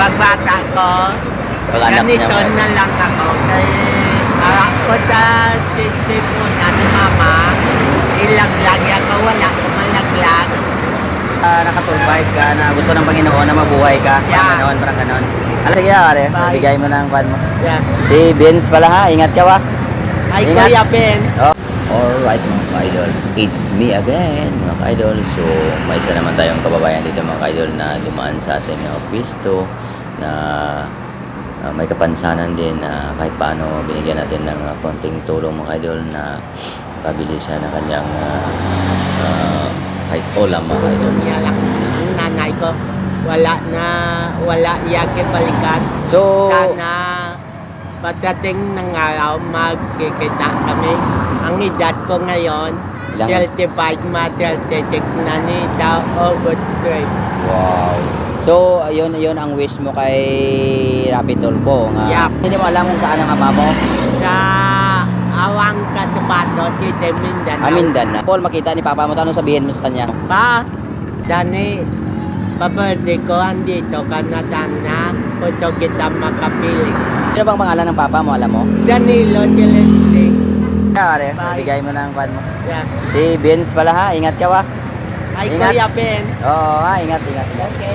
pagbata ko, Pag-anak niya ganito mo. na lang ako. Kaya ako sa sisipon ni mama, ilaglag ako, wala akong malaglag. Nakatulbike ka na gusto ng Panginoon na mabuhay ka. Yeah. Parang ganon. Sige, pare. Bye. Bigay mo ng pan mo. Yeah. Si Vince pala ha. Ingat ka wa. Ay, Ingat. Kuya Ben. Oh. Alright mga ka-idol. It's me again mga ka-idol. So may isa naman tayong kababayan dito mga ka-idol na dumaan sa ating pisto na may kapansanan din na kahit paano binigyan natin ng konting tulong mga ka-idol na pabili siya ng kanyang kahit ulam mga ka-idol. Yan lang ang nanay ko. Wala yake balikan. So Sana pagdating ng araw, magkikita kami. Ang edad ko ngayon, Ilang? 35 36 na ni sa August 3. wow. So, ayun ang wish mo kay Rapi Tulfo. Yup. Hindi mo alam kung saan ang ama mo? Sa Awang Katupato, Tite Mindanao. Mindanao. Paul, makita ni Papa mo. Ano sabihin mo sa kanya? Pa, Dani, pa-birthday ko, andito ka na sana. Kung kita makapili. Ano bang pangalan ng Papa mo? Alam mo? Danilo Celeste. Pare, Bye. bigay mo ng pan mo. Yeah. Si Vince pala ha. Ingat ka wa. Ay, Ingat. Kuya Ben. Oo, ingat. Okay.